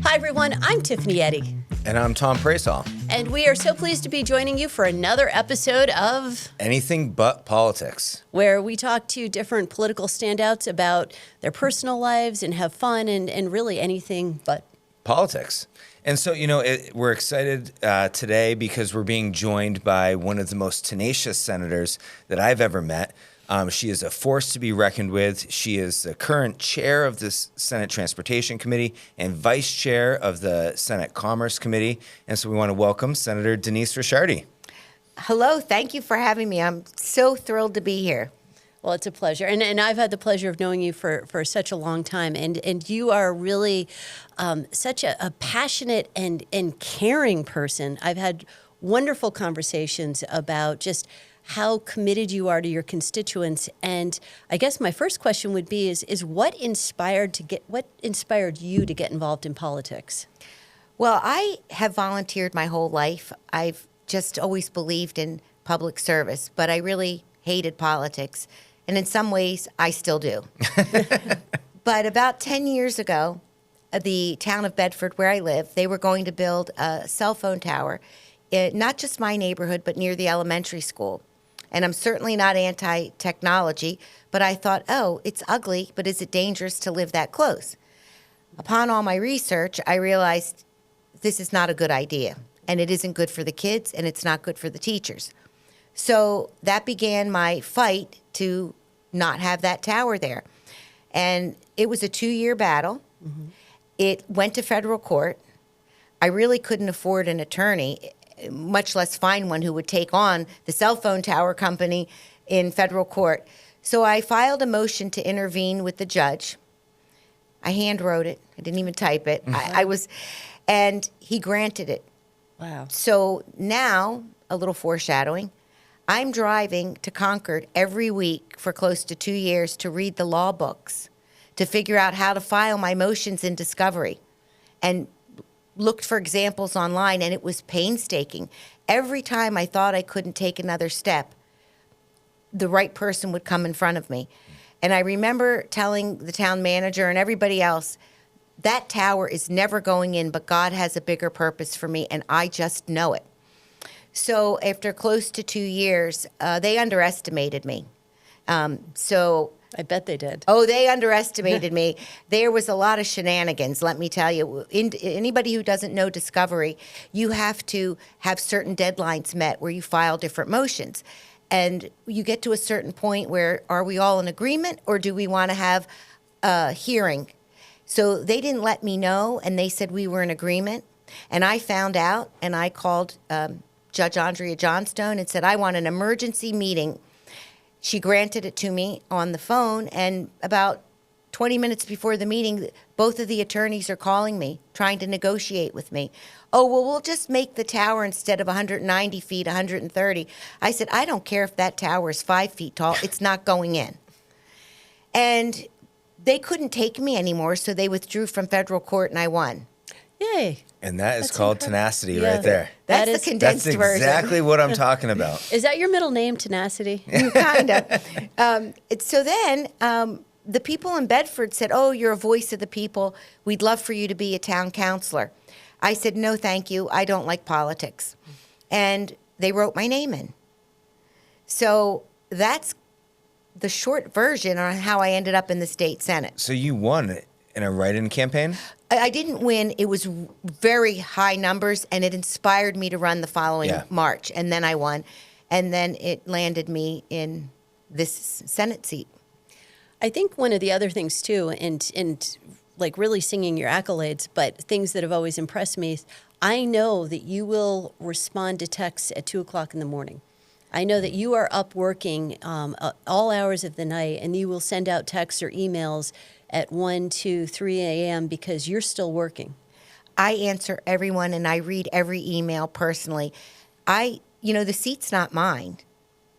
Hi, everyone. I'm Tiffany Eddy. And I'm Tom Prasol. And we are so pleased to be joining you for another episode of Anything But Politics, where we talk to different political standouts about their personal lives and have fun and really anything but politics. And so, we're excited today because we're being joined by one of the most tenacious senators that I've ever met. She is a force to be reckoned with. She is the current chair of the Senate Transportation Committee and vice chair of the Senate Commerce Committee. And so we want to welcome Senator Denise Ricciardi. Hello. Thank you for having me. I'm so thrilled to be here. Well, it's a pleasure. And I've had the pleasure of knowing you for such a long time. And you are really such a passionate and caring person. I've had wonderful conversations about just how committed you are to your constituents. And I guess my first question would be is what inspired you to get involved in politics? Well, I have volunteered my whole life. I've just always believed in public service, but I really hated politics. And in some ways, I still do. But about 10 years ago, the town of Bedford, where I live, they were going to build a cell phone tower, not just my neighborhood, but near the elementary school. And I'm certainly not anti-technology, but I thought, oh, it's ugly, but is it dangerous to live that close? Upon all my research, I realized this is not a good idea, and it isn't good for the kids, and it's not good for the teachers. So that began my fight to not have that tower there. And it was a 2-year battle. Mm-hmm. It went to federal court. I really couldn't afford an attorney, much less find one who would take on the cell phone tower company in federal court. So I filed a motion to intervene with the judge. I hand wrote it. I didn't even type it. Mm-hmm. And he granted it. Wow. So now, a little foreshadowing, I'm driving to Concord every week for close to 2 years to read the law books, to figure out how to file my motions in discovery, and looked for examples online, and it was painstaking. Every time I thought I couldn't take another step, the right person would come in front of me. And I remember telling the town manager and everybody else, that tower is never going in, but God has a bigger purpose for me, and I just know it. So after close to 2 years, they underestimated me. I bet they did. Oh, they underestimated me. There was a lot of shenanigans, let me tell you. Anybody who doesn't know Discovery, you have to have certain deadlines met where you file different motions. And you get to a certain point where, are we all in agreement, or do we want to have a hearing? So they didn't let me know, and they said we were in agreement. And I found out, and I called Judge Andrea Johnstone and said, I want an emergency meeting. She granted it to me on the phone, and about 20 minutes before the meeting, both of the attorneys are calling me, trying to negotiate with me. Oh, well, we'll just make the tower instead of 190 feet, 130. I said, I don't care if that tower is 5 feet tall. It's not going in. And they couldn't take me anymore, so they withdrew from federal court, and I won. Yay. And that's called incredible. Tenacity right there. That's the condensed version. That's exactly what I'm talking about. Is that your middle name, Tenacity? Kind of. So then the people in Bedford said, oh, you're a voice of the people. We'd love for you to be a town councilor. I said, no, thank you. I don't like politics. And they wrote my name in. So that's the short version on how I ended up in the state Senate. So you won in a write-in campaign? I didn't win. It was very high numbers, and it inspired me to run the following March. And then I won. And then it landed me in this Senate seat. I think one of the other things, too, and like really singing your accolades, but things that have always impressed me, is I know that you will respond to texts at 2 o'clock in the morning. I know that you are up working all hours of the night, and you will send out texts or emails at 1, 2, 3 a.m. because you're still working. I answer everyone, and I read every email personally. The seat's not mine.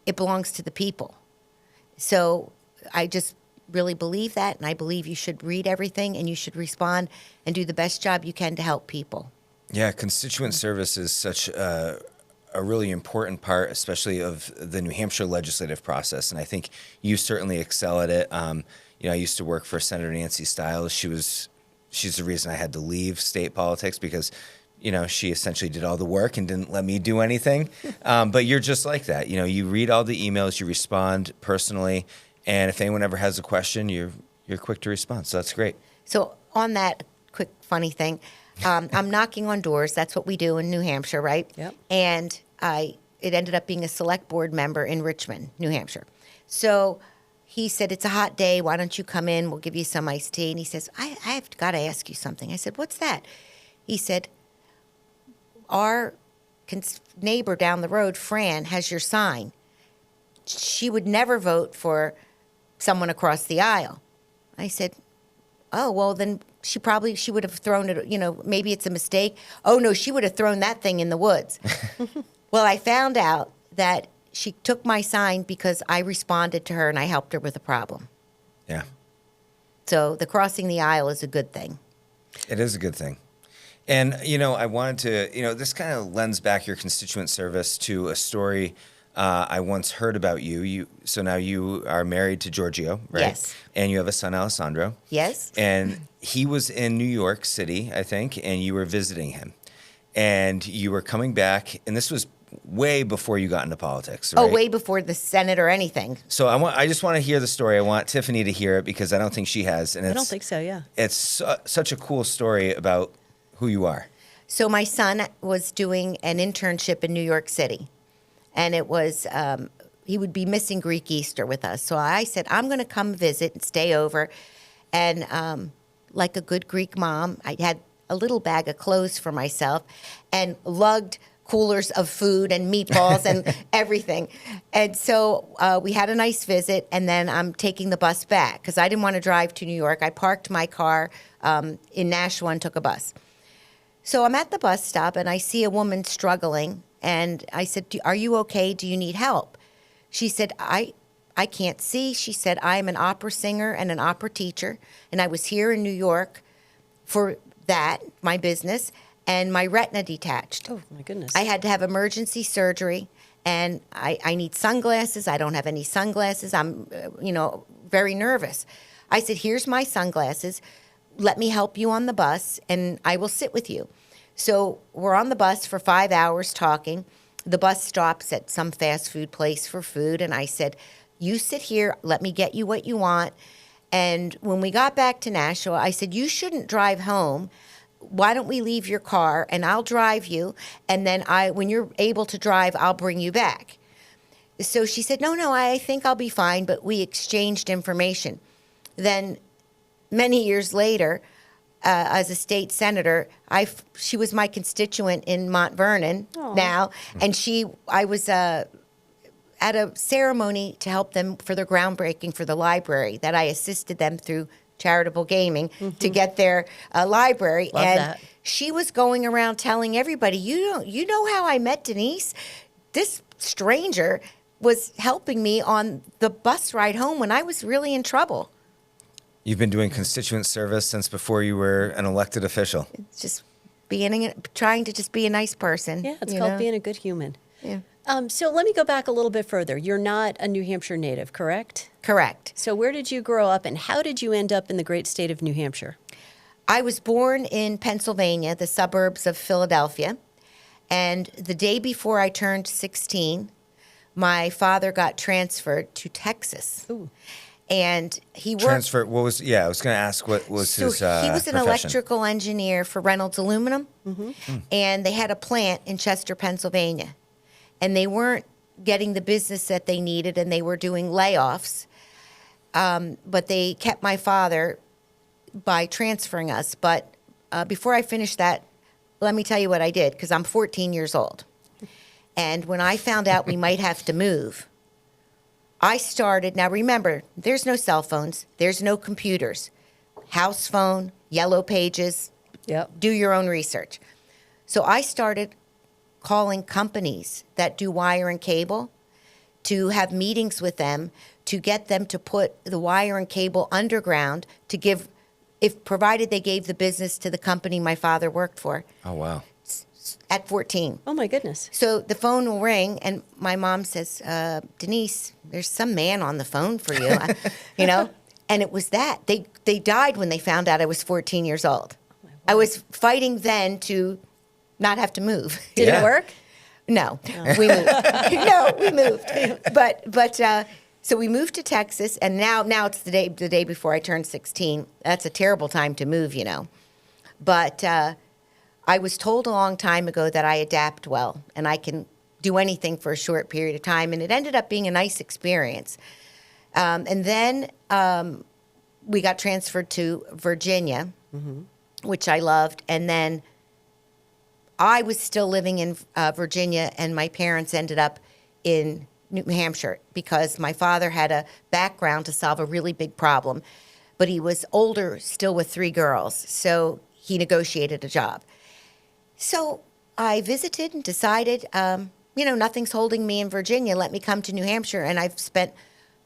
It belongs to the people. So I just really believe that, and I believe you should read everything, and you should respond and do the best job you can to help people. Yeah, constituent service is such a really important part, especially of the New Hampshire legislative process, and I think you certainly excel at it. I used to work for Senator Nancy Stiles. She was she's the reason I had to leave state politics because, she essentially did all the work and didn't let me do anything. But you're just like that. You read all the emails, you respond personally, and if anyone ever has a question, you're quick to respond. So that's great. So on that quick funny thing, I'm knocking on doors. That's what we do in New Hampshire, right? Yep. And it ended up being a select board member in Richmond, New Hampshire. So he said, it's a hot day. Why don't you come in? We'll give you some iced tea. And he says, I've got to ask you something. I said, what's that? He said, our neighbor down the road, Fran, has your sign. She would never vote for someone across the aisle. I said, oh, well, then she would have thrown it, maybe it's a mistake. Oh, no, she would have thrown that thing in the woods. Well, I found out that she took my sign because I responded to her and I helped her with a problem. Yeah. So the crossing the aisle is a good thing. It is a good thing. And, I wanted to, this kind of lends back your constituent service to a story I once heard about you. So now you are married to Giorgio, right? Yes. And you have a son, Alessandro. Yes. And he was in New York City, I think, and you were visiting him. And you were coming back, and this was way before you got into politics, right? Oh, way before the Senate or anything. So I just want to hear the story. I want Tiffany to hear it because I don't think she has. And I don't think so, yeah. It's such a cool story about who you are. So my son was doing an internship in New York City. And it was, he would be missing Greek Easter with us. So I said, I'm going to come visit and stay over. And like a good Greek mom, I had a little bag of clothes for myself and lugged coolers of food and meatballs and everything. And so we had a nice visit, and then I'm taking the bus back because I didn't want to drive to New York. I parked my car in Nashua and took a bus. So I'm at the bus stop, and I see a woman struggling, and I said, are you okay? Do you need help? She said, I can't see. She said, I'm an opera singer and an opera teacher, and I was here in New York for that, my business, and my retina detached. Oh, my goodness. I had to have emergency surgery, and I need sunglasses. I don't have any sunglasses. I'm, very nervous. I said, here's my sunglasses. Let me help you on the bus, and I will sit with you. So we're on the bus for 5 hours talking. The bus stops at some fast food place for food, and I said, you sit here. Let me get you what you want. And when we got back to Nashua, I said, you shouldn't drive home. Why don't we leave your car, and I'll drive you, and then when you're able to drive, I'll bring you back. So she said, no, I think I'll be fine, but we exchanged information. Then many years later, as a state senator, she was my constituent in Mount Vernon now, and I was at a ceremony to help them for their groundbreaking for the library that I assisted them through charitable gaming to get their library. Love and that. She was going around telling everybody, you know how I met Denise? This stranger was helping me on the bus ride home when I was really in trouble. You've been doing constituent service since before you were an elected official. It's just trying to just be a nice person. Yeah, it's called being a good human. Yeah. So let me go back a little bit further. You're not a New Hampshire native, correct? Correct. So where did you grow up, and how did you end up in the great state of New Hampshire? I was born in Pennsylvania, the suburbs of Philadelphia. And the day before I turned 16, my father got transferred to Texas. Ooh. And he worked. Transfer. What was? Yeah, I was going to ask what was his He was an profession? electrical engineer for Reynolds Aluminum, and they had a plant in Chester, Pennsylvania, and they weren't getting the business that they needed, and they were doing layoffs. But they kept my father by transferring us. But before I finish that, let me tell you what I did, because I'm 14 years old, and when I found out we might have to move, I started, now remember, there's no cell phones, there's no computers, house phone, yellow pages, Yep. do your own research. So I started calling companies that do wire and cable to have meetings with them to get them to put the wire and cable underground to give, provided they gave the business to the company my father worked for Oh wow. at 14. Oh, my goodness. So the phone will ring, and my mom says, Denise, there's some man on the phone for you, And it was that. They died when they found out I was 14 years old. I was fighting then to not have to move. Did Yeah. it work? No, we moved. No, we moved. But so we moved to Texas, and now it's the day before I turned 16. That's a terrible time to move, you know. But I was told a long time ago that I adapt well, and I can do anything for a short period of time, and it ended up being a nice experience. And then we got transferred to Virginia, which I loved, and then I was still living in Virginia, and my parents ended up in New Hampshire because my father had a background to solve a really big problem, but he was older, still with 3 girls, so he negotiated a job. So I visited and decided, nothing's holding me in Virginia. Let me come to New Hampshire, and I've spent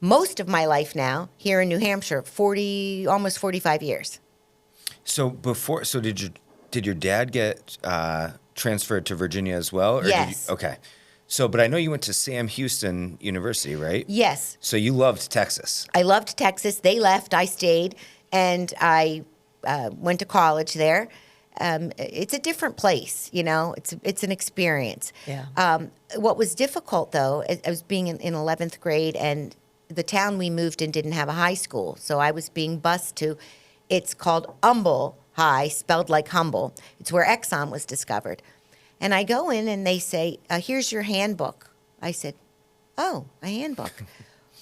most of my life now here in New Hampshire, almost 45 years. So did your dad get transferred to Virginia as well? Or Yes. Okay. So, but I know you went to Sam Houston University, right? Yes. So you loved Texas. I loved Texas. They left. I stayed, and I went to college there. It's a different place, you know. It's an experience. Yeah. What was difficult, though, I was being in 11th grade, and the town we moved in didn't have a high school, so I was being bused to. It's called Humble High, spelled like humble. It's where Exxon was discovered. And I go in and they say, here's your handbook. I said, oh, a handbook.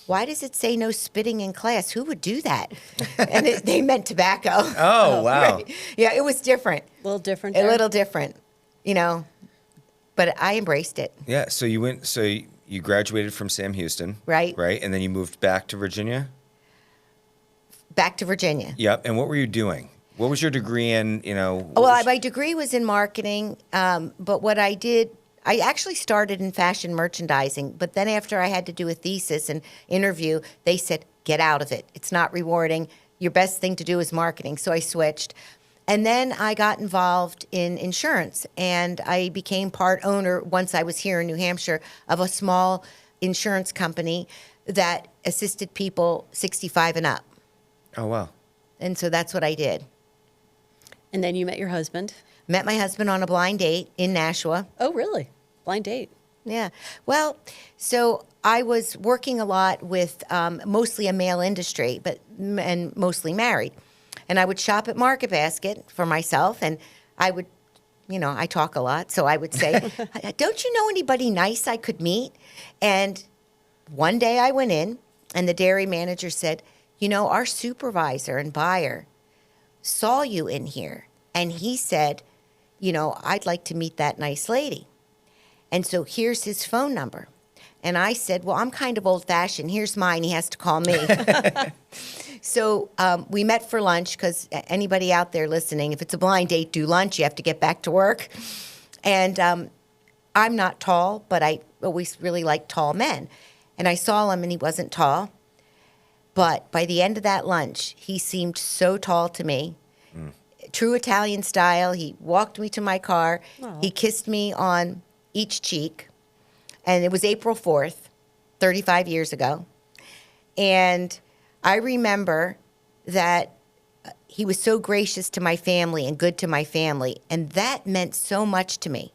Why does it say no spitting in class? Who would do that? And they meant tobacco. Oh, wow. Right. Yeah, it was different. A little different A there? little different, you know. But I embraced it. Yeah. So you graduated from Sam Houston. Right. Right. And then you moved back to Virginia? Back to Virginia. Yep. And what were you doing? What was your degree in, Well, my degree was in marketing, but what I did, I actually started in fashion merchandising, but then after I had to do a thesis and interview, they said, get out of it. It's not rewarding. Your best thing to do is marketing. So I switched. And then I got involved in insurance, and I became part owner, once I was here in New Hampshire, of a small insurance company that assisted people 65 and up. Oh, wow. And so that's what I did. And then you met your husband. Met my husband on a blind date in Nashua. Oh, really? Blind date. Yeah. Well, so I was working a lot with mostly a male industry, and mostly married. And I would shop at Market Basket for myself, and I would, I talk a lot, so I would say, don't you know anybody nice I could meet? And one day I went in, and the dairy manager said, our supervisor and buyer saw you in here, and he said, I'd like to meet that nice lady. And so here's his phone number. And I said, well, I'm kind of old-fashioned. Here's mine. He has to call me. So we met for lunch, because anybody out there listening, if it's a blind date, do lunch. You have to get back to work. And I'm not tall, but I always really liked tall men. And I saw him, and he wasn't tall. But by the end of that lunch, he seemed so tall to me. True Italian style. He walked me to my car. Aw. He kissed me on each cheek. And it was April 4th, 35 years ago. And I remember that he was so gracious to my family and good to my family. And that meant so much to me.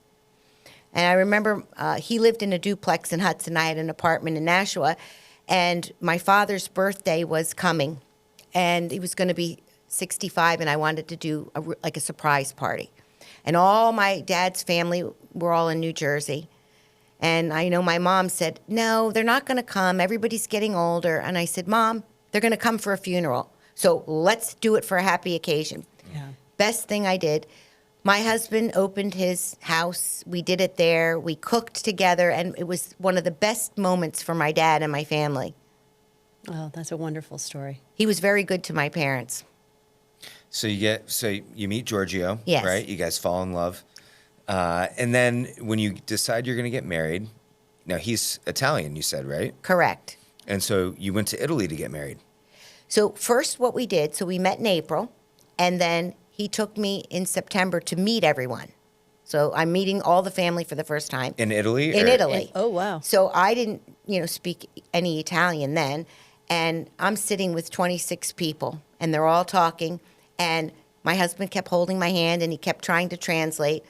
And I remember he lived in a duplex in Hudson. I had an apartment in Nashua. And my father's birthday was coming. And he was going to be 65, and I wanted to do a surprise party. And all my dad's family were all in New Jersey. And I know my mom said, no, they're not going to come. Everybody's getting older. And I said, Mom, they're going to come for a funeral. So let's do it for a happy occasion. Yeah. Best thing I did. My husband opened his house. We did it there. We cooked together. And it was one of the best moments for my dad and my family. Oh, that's a wonderful story. He was very good to my parents. So you meet Giorgio, Yes. right? You guys fall in love. And then when you decide you're going to get married, now he's Italian, you said, right? Correct. And so you went to Italy to get married. So first what we did, so we met in April, and then he took me in September to meet everyone. So I'm meeting all the family for the first time. In Italy? In or- Italy. Oh, wow. So I didn't, speak any Italian then. And I'm sitting with 26 people, and they're all talking. And my husband kept holding my hand, and he kept trying to translate.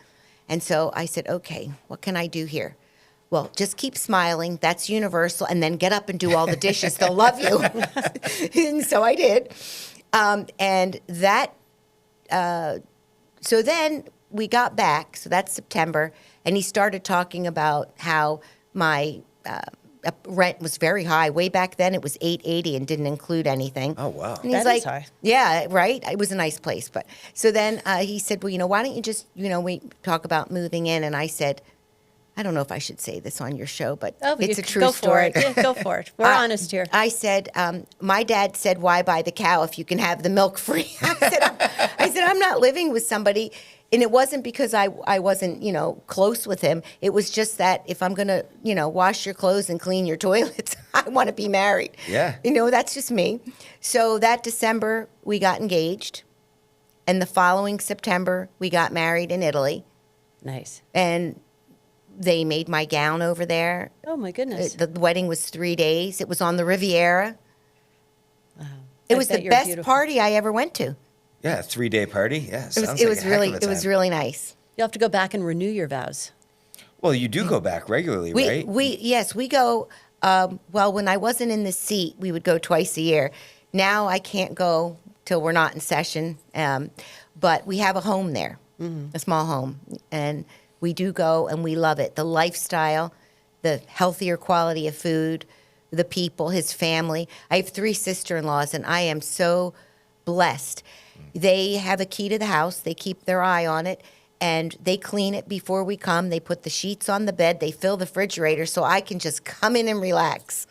And so I said, okay, what can I do here? Well, just keep smiling. That's universal. And then get up and do all the dishes. They'll love you. And so I did. And that, so then we got back. So that's September. And he started talking about how my rent was very high. Way back then, it was $880 and didn't include anything. Oh, wow. And he's That like, is high. yeah, right? It was a nice place. But so then he said, well, why don't you just, we talk about moving in. And I said, I don't know if I should say this on your show, but it's a true go story. For it. Yeah, go for it. We're honest here. I said, my dad said, why buy the cow if you can have the milk free? I said, I'm not living with somebody. And it wasn't because I wasn't, close with him. It was just that if I'm going to, wash your clothes and clean your toilets, I want to be married. Yeah. That's just me. So that December, we got engaged. And the following September, we got married in Italy. Nice. And they made my gown over there. Oh, my goodness. The wedding was 3 days. It was on the Riviera. Wow. It I was bet the you're best beautiful. party I ever went to. Yeah, 3-day party. Yeah, It sounds was, like it was a heck really of a it was time. really nice. You'll have to go back and renew your vows. Well, you do go back regularly, right? We go. Well, when I wasn't in the seat, we would go twice a year. Now I can't go till we're not in session. But we have a home there, a small home, and we do go, and we love it. The lifestyle, the healthier quality of food, the people, his family. I have 3 sister-in-laws, and I am so blessed. They have a key to the house. They keep their eye on it, and they clean it before we come. They put the sheets on the bed. They fill the refrigerator so I can just come in and relax.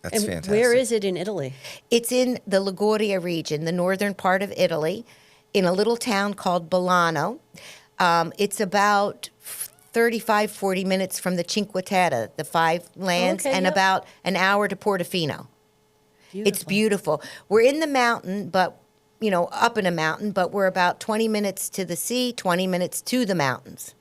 That's And fantastic. where is it in Italy? It's in the Liguria region, the northern part of Italy, in a little town called Bolano. It's about 35, 40 minutes from the Cinque Terre, the 5 lands, Okay, and yep. about an hour to Portofino. It's Beautiful. beautiful. We're in the mountain, but, up in a mountain, but we're about 20 minutes to the sea, 20 minutes to the mountains.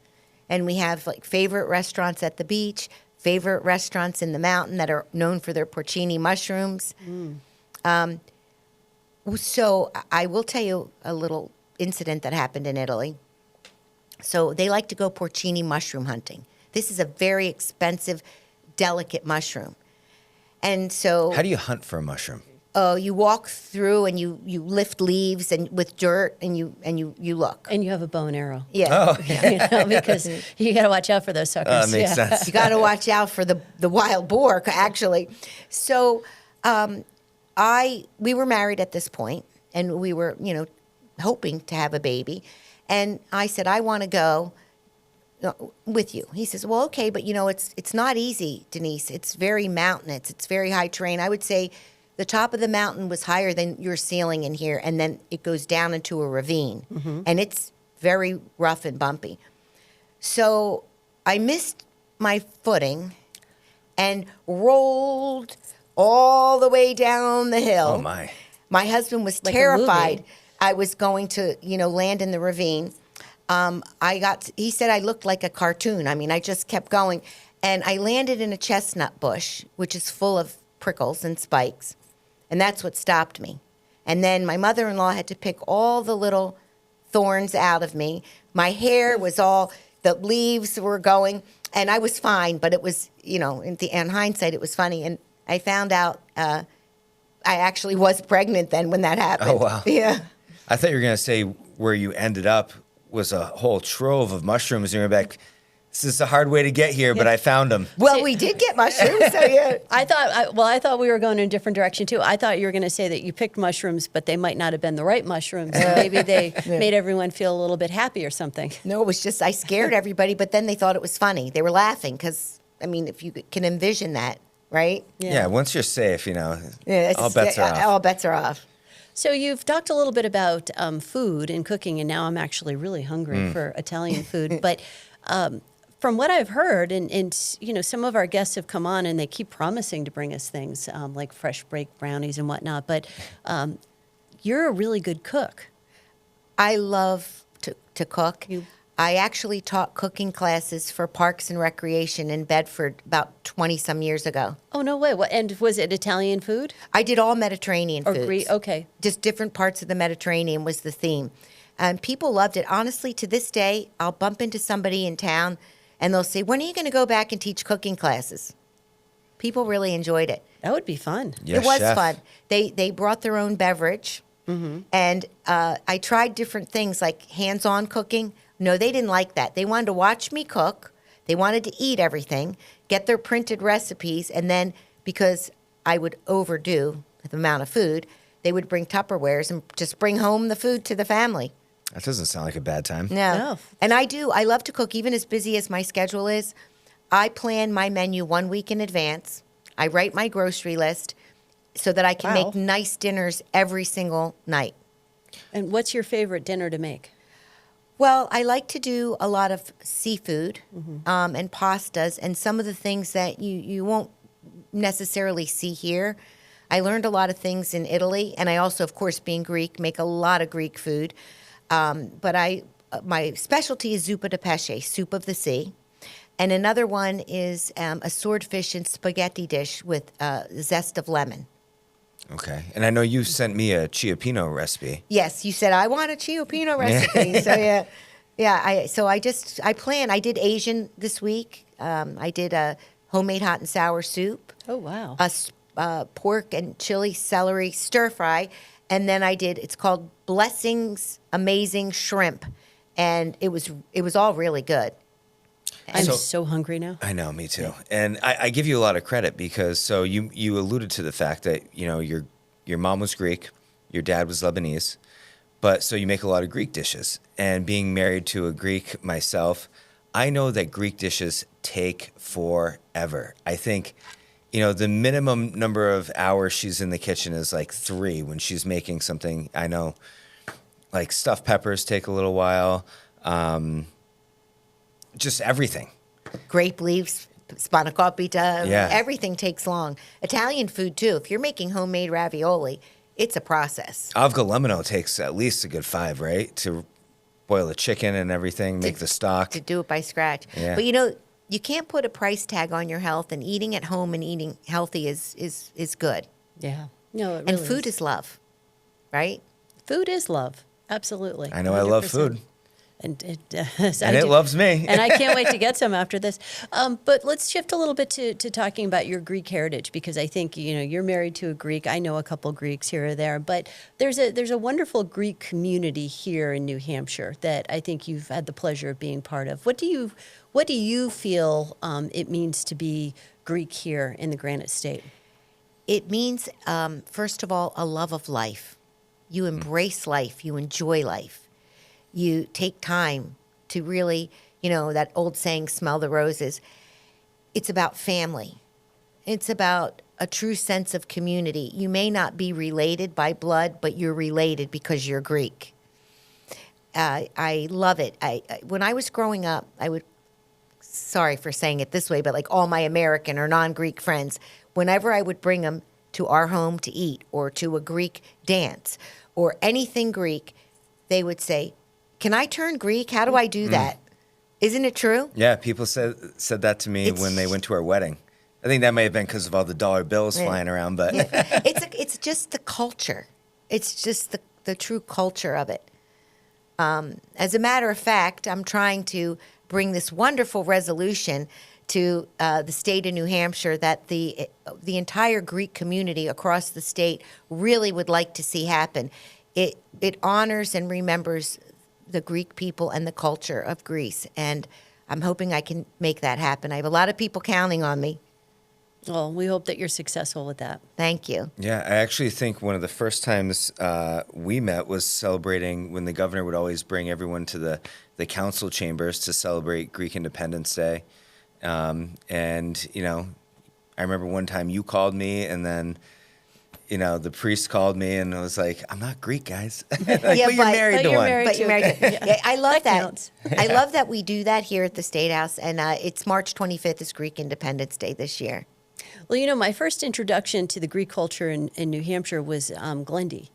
And we have favorite restaurants at the beach, favorite restaurants in the mountain that are known for their porcini mushrooms. So I will tell you a little incident that happened in Italy. So they like to go porcini mushroom hunting. This is a very expensive, delicate mushroom. And so How do you hunt for a mushroom? you walk through and you lift leaves and with dirt and you look. And you have a bow and arrow. Yeah. Oh, Because you got to watch out for those suckers. makes sense. You got to watch out for the wild boar, actually. So we were married at this point, and we were, hoping to have a baby. And I said, I want to go with you. He says, well, okay, but it's not easy, Denise. It's very mountainous. It's very high terrain. I would say the top of the mountain was higher than your ceiling in here, and then it goes down into a ravine, and it's very rough and bumpy. So I missed my footing and rolled all the way down the hill. Oh, my. My husband was Like a terrified movie. I was going to, land in the ravine. He said I looked like a cartoon. I mean, I just kept going. And I landed in a chestnut bush, which is full of prickles and spikes. And that's what stopped me. And then my mother-in-law had to pick all the little thorns out of me. My hair was the leaves were going. And I was fine, but it was, in hindsight, it was funny. And I found out I actually was pregnant then when that happened. Oh, wow. Yeah. I thought you were going to say where you ended up was a whole trove of mushrooms. And you're back, this is a hard way to get here, but I found them. Well, we did get mushrooms, so yeah. I thought we were going in a different direction too. I thought you were going to say that you picked mushrooms, but they might not have been the right mushrooms. And maybe they made everyone feel a little bit happy or something. No, it was just I scared everybody, but then they thought it was funny. They were laughing because, if you can envision that, right? Yeah, once you're safe, It's all bets are off. All bets are off. So you've talked a little bit about food and cooking, and now I'm actually really hungry for Italian food. But from what I've heard, and some of our guests have come on, and they keep promising to bring us things like fresh baked brownies and whatnot. But you're a really good cook. I love to cook. I actually taught cooking classes for Parks and Recreation in Bedford about 20-some years ago. Oh, no way. What, and was it Italian food? I did all Mediterranean Or foods. Greek? Okay. Just different parts of the Mediterranean was the theme. And people loved it. Honestly, to this day, I'll bump into somebody in town and they'll say, when are you going to go back and teach cooking classes? People really enjoyed it. That would be fun. Yes, It was chef. fun. They brought their own beverage. And I tried different things like hands-on cooking. No, they didn't like that. They wanted to watch me cook. They wanted to eat everything, get their printed recipes, and then because I would overdo the amount of food, they would bring Tupperwares and just bring home the food to the family. That doesn't sound like a bad time. No. No. And I do. I love to cook, even as busy as my schedule is. I plan my menu 1 week in advance. I write my grocery list so that I can Wow. make nice dinners every single night. And what's your favorite dinner to make? Well, I like to do a lot of seafood and pastas and some of the things that you won't necessarily see here. I learned a lot of things in Italy, and I also, of course, being Greek, make a lot of Greek food. But my specialty is zuppa de pesce, soup of the sea. And another one is a swordfish and spaghetti dish with zest of lemon. Okay. And I know you sent me a Chiappino recipe. Yes, you said I want a Chiappino recipe. So I plan. I did Asian this week. I did a homemade hot and sour soup, Oh, wow. a pork and chili celery stir fry, and then I did. It's called Blessings Amazing Shrimp, and it was all really good. I'm So- so hungry now. I know, me too. And I give you a lot of credit because so you alluded to the fact that, you know, your mom was Greek, your dad was Lebanese, but so you make a lot of Greek dishes. And being married to a Greek myself, I know that Greek dishes take forever. I think, you know, the minimum number of hours she's in the kitchen is like 3 when she's making something. I know, like stuffed peppers take a little while. Just everything. Grape leaves, spanakopita, Yeah. everything takes long. Italian food too. If you're making homemade ravioli, it's a process. Avgolemino takes at least a good 5, right? To boil the chicken and everything, make the stock. To do it by scratch. Yeah. But you know, you can't put a price tag on your health, and eating at home and eating healthy is good. Yeah. No, it And really food is love, right? Food is love. Absolutely. I know I love 100%. food. And And it loves me. And I can't wait to get some after this. But let's shift a little bit to talking about your Greek heritage, because I think, you know, you're married to a Greek. I know a couple Greeks here or there, but there's a wonderful Greek community here in New Hampshire that I think you've had the pleasure of being part of. What do you feel it means to be Greek here in the Granite State? It means, first of all, a love of life. You embrace life. You enjoy life. You take time to really, you know, that old saying, smell the roses. It's about family. It's about a true sense of community. You may not be related by blood, but you're related because you're Greek. I love it. When I was growing up, sorry for saying it this way, but like all my American or non-Greek friends, whenever I would bring them to our home to eat or to a Greek dance or anything Greek, they would say, "Can I turn Greek? How do I do that?" Isn't it true? Yeah, people said that to me when they went to our wedding. I think that may have been because of all the dollar bills flying around, but It's just the culture. It's just the true culture of it. As a matter of fact, I'm trying to bring this wonderful resolution to the state of New Hampshire that the entire Greek community across the state really would like to see happen. It honors and remembers the Greek people and the culture of Greece, and I'm hoping I can make that happen. I have a lot of people counting on me. Well, we hope that you're successful with that. Thank you. yeah, I actually think one of the first times we met was celebrating when the governor would always bring everyone to the council chambers to celebrate Greek Independence Day. And, you know, I remember one time you called me and then, you know, the priest called me and I was like, I'm not Greek, guys. Like, but you're married but to you're one. married But you're married. Yeah, I love That that. counts. I love that we do that here at the State House, and it's March 25th is Greek Independence Day this year. Well, you know, my first introduction to the Greek culture in New Hampshire was Glendy.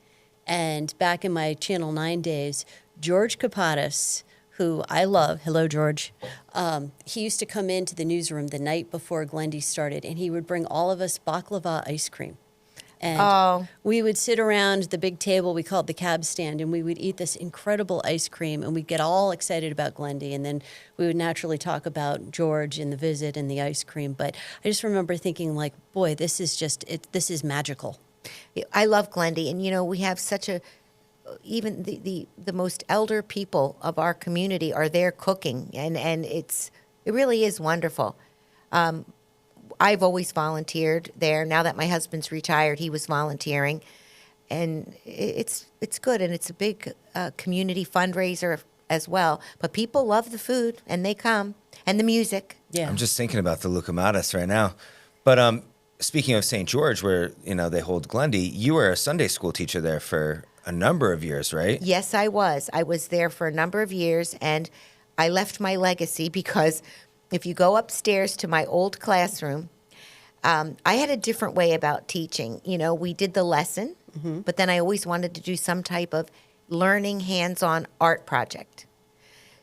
And back in my Channel 9 days, George Kapatis, who I love, hello, George, he used to come into the newsroom the night before Glendy started, and he would bring all of us baklava ice cream. And we would sit around the big table, we called the cab stand, and we would eat this incredible ice cream, and we'd get all excited about Glendy, and then we would naturally talk about George and the visit and the ice cream. But I just remember thinking, like, boy, this is magical. I love Glendy, and we have such a even the most elder people of our community are there cooking, and it really is wonderful. I've always volunteered there. Now that my husband's retired, he was volunteering, and it's good, and it's a big community fundraiser as well. But people love the food, and they come, and the music. Yeah, I'm just thinking about the Lucamadas right now. But speaking of St. George, where they hold Glendy, you were a Sunday school teacher there for a number of years, right? Yes, I was. I was there for a number of years, and I left my legacy because if you go upstairs to my old classroom, I had a different way about teaching. We did the lesson, but then I always wanted to do some type of learning hands-on art project.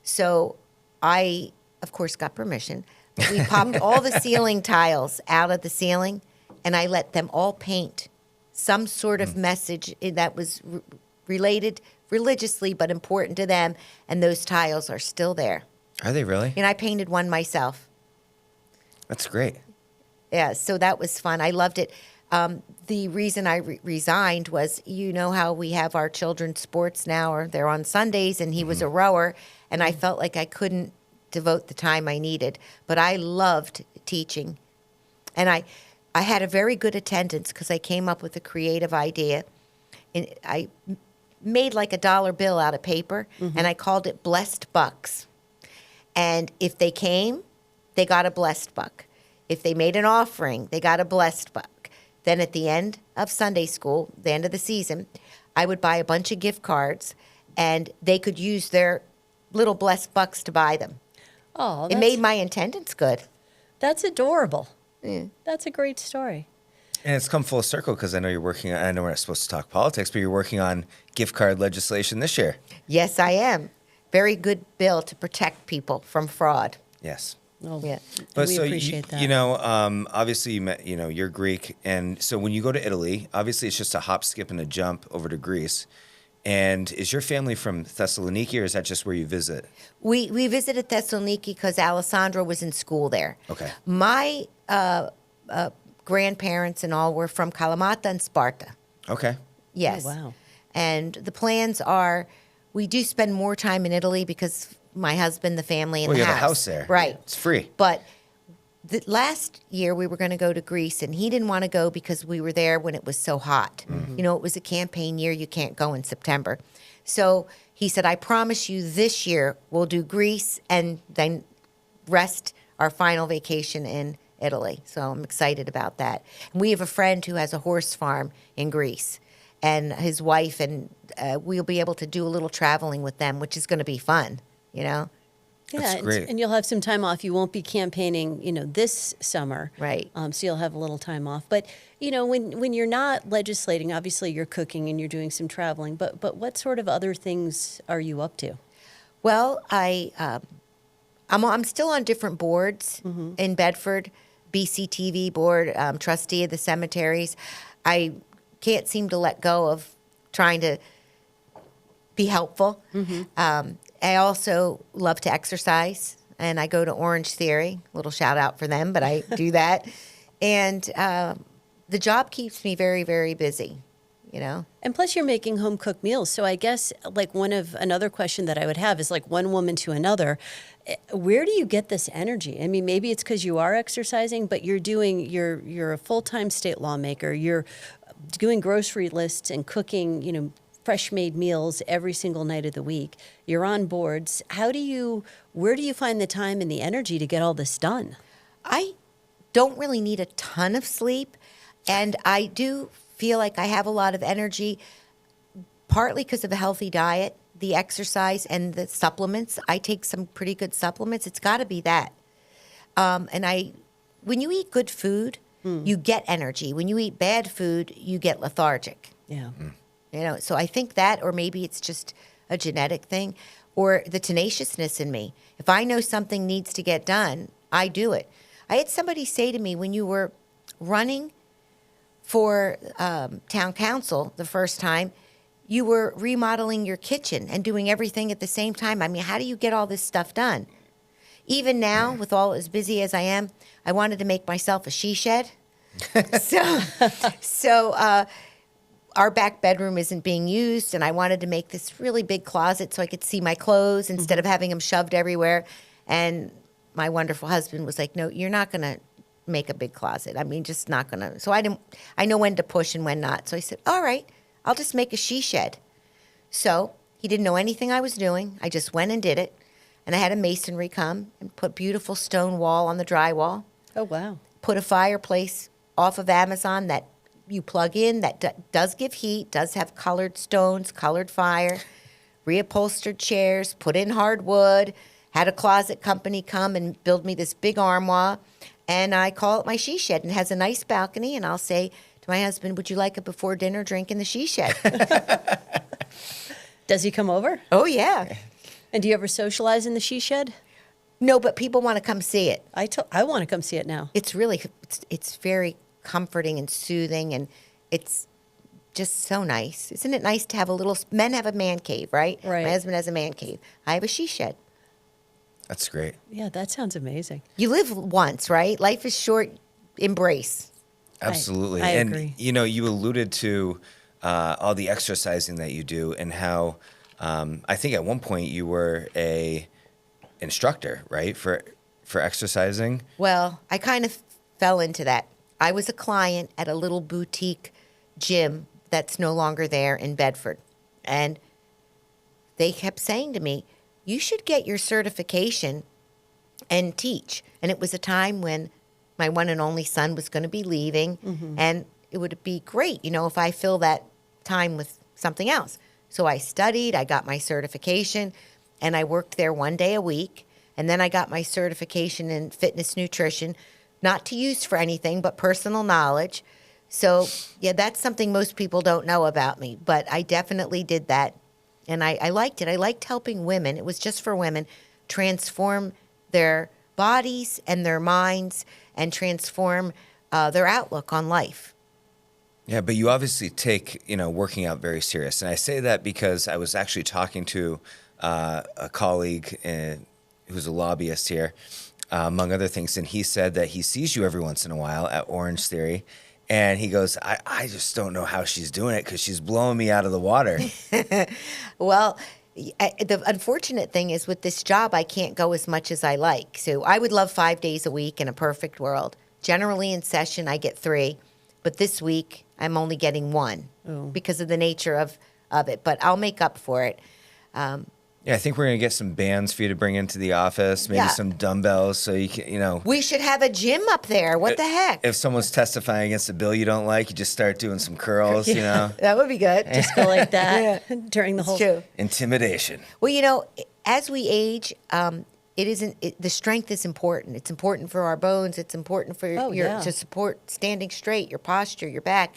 So I, of course, got permission. We popped all the ceiling tiles out of the ceiling, and I let them all paint some sort of message that was related religiously but important to them, and those tiles are still there. Are they really? And I painted one myself. That's great. Yeah, so that was fun. I loved it. The reason I resigned was, how we have our children's sports now, or they're on Sundays, and he was a rower, and I felt like I couldn't devote the time I needed. But I loved teaching. And I had a very good attendance because I came up with a creative idea. And I made like a dollar bill out of paper, and I called it Blessed Bucks. And if they came, they got a blessed buck. If they made an offering, they got a blessed buck. Then at the end of Sunday school, the end of the season, I would buy a bunch of gift cards, and they could use their little blessed bucks to buy them. Oh, it made my attendance good. That's adorable. Yeah. That's a great story. And it's come full circle because I know you're working on, I know we're not supposed to talk politics, but you're working on gift card legislation this year. Yes, I am. Very good bill to protect people from fraud. Yes. Oh, Yeah. But we so appreciate that. obviously you met, you're Greek, and so when you go to Italy, obviously it's just a hop, skip, and a jump over to Greece. And is your family from Thessaloniki, or is that just where you visit? We visited Thessaloniki because Alessandro was in school there. Okay. My grandparents and all were from Kalamata and Sparta. Okay. Yes. Oh, wow. And the plans are, we do spend more time in Italy because my husband, the family, and Well, the you house. have a house there. Right. It's free. But last year we were going to go to Greece, and he didn't want to go because we were there when it was so hot. Mm-hmm. It was a campaign year. You can't go in September. So he said, I promise you this year we'll do Greece and then rest our final vacation in Italy. So I'm excited about that. And we have a friend who has a horse farm in Greece, and his wife, and we'll be able to do a little traveling with them, which is going to be fun, Yeah, That's great. and you'll have some time off. You won't be campaigning, this summer, Right. So you'll have a little time off. But when you're not legislating, obviously you're cooking and you're doing some traveling. But what sort of other things are you up to? Well, I'm still on different boards in Bedford, BCTV board, trustee of the cemeteries. I can't seem to let go of trying to be helpful. I also love to exercise, and I go to Orange Theory. A little shout out for them, but I do that. And the job keeps me very, very busy, And plus, you're making home cooked meals. So I guess another question that I would have is like one woman to another. Where do you get this energy? I mean, maybe it's because you are exercising, but you're a full-time state lawmaker. You're doing grocery lists and cooking, fresh made meals every single night of the week. You're on boards. Where do you find the time and the energy to get all this done? I don't really need a ton of sleep, and I do feel like I have a lot of energy, partly because of a healthy diet, the exercise, and the supplements. I take some pretty good supplements. It's got to be that. When you eat good food, you get energy. When you eat bad food, you get lethargic. Yeah. So I think that, or maybe it's just a genetic thing. or the tenaciousness in me. If I know something needs to get done, I do it. I had somebody say to me, when you were running for town council the first time, you were remodeling your kitchen and doing everything at the same time. I mean, how do you get all this stuff done? Even now, with all as busy as I am, I wanted to make myself a she shed. So our back bedroom isn't being used, and I wanted to make this really big closet so I could see my clothes instead of having them shoved everywhere. And my wonderful husband was like, "No, you're not going to make a big closet. I mean, just not going to." So I know when to push and when not. So I said, "All right, I'll just make a she shed." So he didn't know anything I was doing. I just went and did it. And I had a masonry come and put beautiful stone wall on the drywall. Oh, wow. Put a fireplace off of Amazon that you plug in that does give heat, does have colored stones, colored fire, reupholstered chairs, put in hardwood, had a closet company come and build me this big armoire. And I call it my she shed, and it has a nice balcony. And I'll say to my husband, "Would you like a before dinner drink in the she shed?" Does he come over? Oh, yeah. And do you ever socialize in the she shed? No, but people want to come see it. I want to come see it now. It's really, it's very comforting and soothing, and it's just so nice. Isn't it nice to have a little, men have a man cave, right? Right. My husband has a man cave. I have a she shed. That's great. Yeah, that sounds amazing. You live once, right? Life is short. Embrace. Absolutely. I and, agree. you know, you alluded to all the exercising that you do and how I think at one point you were a instructor, right, for exercising. Well, I kind of fell into that. I was a client at a little boutique gym that's no longer there in Bedford. And they kept saying to me, "You should get your certification and teach." And it was a time when my one and only son was going to be leaving. And it would be great, you know, if I fill that time with something else. So I studied, I got my certification, and I worked there one day a week. And then I got my certification in fitness nutrition, not to use for anything, but personal knowledge. So, yeah, that's something most people don't know about me. But I definitely did that. And I liked it. I liked helping women. It was just for women, transform their bodies and their minds and transform their outlook on life. Yeah, but you obviously take, you know, working out very serious. And I say that because I was actually talking to a colleague who's a lobbyist here, among other things, and he said that he sees you every once in a while at Orange Theory, and he goes, I just don't know how she's doing it because she's blowing me out of the water. Well, the unfortunate thing is with this job, I can't go as much as I like. So I would love 5 days a week in a perfect world. Generally in session, I get 3. But this week, I'm only getting 1 because of the nature of it. But I'll make up for it. Yeah, I think we're going to get some bands for you to bring into the office, maybe Yeah. some dumbbells so you can, you know. We should have a gym up there. What the heck? If someone's testifying against a bill you don't like, you just start doing some curls, you know. That would be good. Just go like that during the whole. True. Intimidation. Well, you know, as we age, the strength is important. It's important for our bones. It's important for to support standing straight, your posture, your back.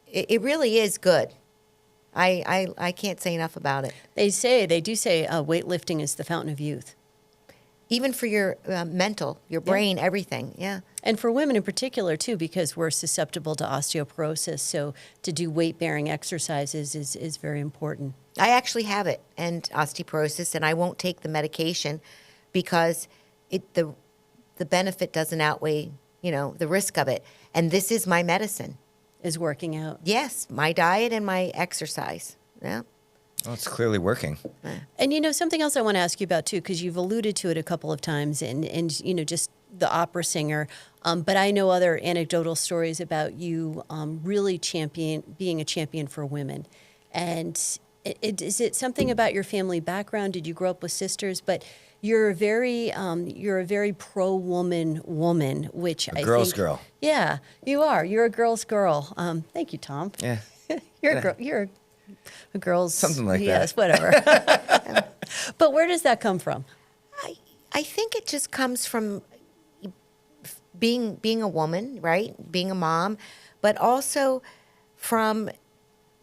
It really is good. I can't say enough about it. They do say weightlifting is the fountain of youth. Even for your mental, your brain, everything. Yeah. And for women in particular, too, because we're susceptible to osteoporosis. So to do weight-bearing exercises is very important. I actually have it, and osteoporosis, and I won't take the medication because the benefit doesn't outweigh, the risk of it. And this is my medicine. Is working out. Yes, my diet and my exercise. Yeah. Well, it's clearly working. And something else I want to ask you about too, because you've alluded to it a couple of times, and just the opera singer. But I know other anecdotal stories about you really being a champion for women. And is it something about your family background? Did you grow up with sisters? But you're a very pro-woman, which I think... Girl's girl. Yeah, you are. You're a girl's girl. Thank you, Tom. Yeah. You're a girl's... Something like that. Yes, whatever. But where does that come from? I think it just comes from being a woman, right? Being a mom, but also from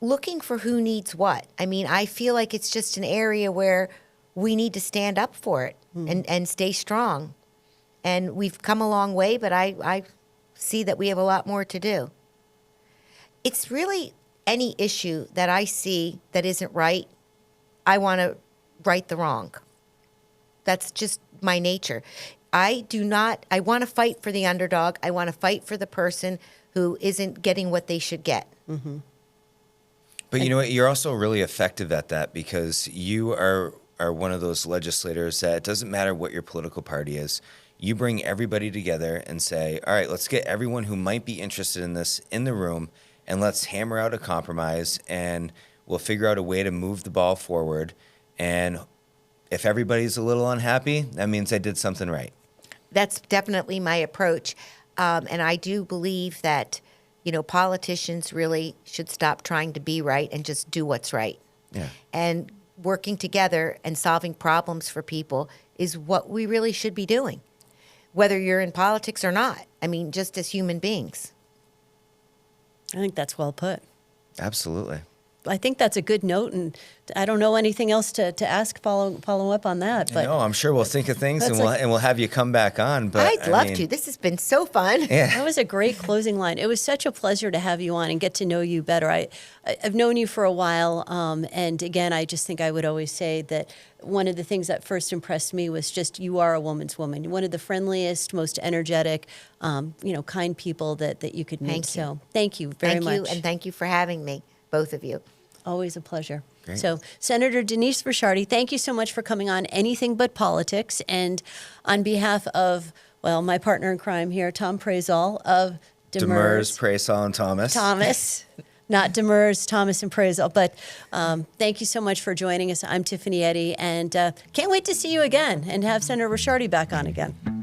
looking for who needs what. I mean, I feel like it's just an area where we need to stand up for it and stay strong. And we've come a long way, but I see that we have a lot more to do. It's really any issue that I see that isn't right, I want to right the wrong. That's just my nature. I want to fight for the underdog. I want to fight for the person who isn't getting what they should get. Mm-hmm. But you know what? You're also really effective at that because you are one of those legislators that it doesn't matter what your political party is. You bring everybody together and say, all right, let's get everyone who might be interested in this in the room and let's hammer out a compromise and we'll figure out a way to move the ball forward. And if everybody's a little unhappy, that means I did something right. That's definitely my approach. And I do believe that, politicians really should stop trying to be right and just do what's right. Yeah. And working together and solving problems for people is what we really should be doing, whether you're in politics or not. I mean, just as human beings. I think that's well put. Absolutely. I think that's a good note, and I don't know anything else to ask, follow up on that. But No, I'm sure we'll think of things and That's we'll have you come back on. But I'd love to. This has been so fun. Yeah. that was a great closing line. It was such a pleasure to have you on and get to know you better. I've known you for a while, and again, I just think I would always say that one of the things that first impressed me was just you are a woman's woman. You're one of the friendliest, most energetic, kind people that you could meet. Thank you. So thank you very much. Thank you, and thank you for having me, both of you. Always a pleasure. Great. So, Senator Denise Ricciardi, thank you so much for coming on Anything But Politics. And on behalf of, my partner in crime here, Tom Prasol of Demers, Prasol, and Thomas. Not Demers, Thomas, and Prasol. But thank you so much for joining us. I'm Tiffany Eddy, and can't wait to see you again and have Senator Ricciardi back on again.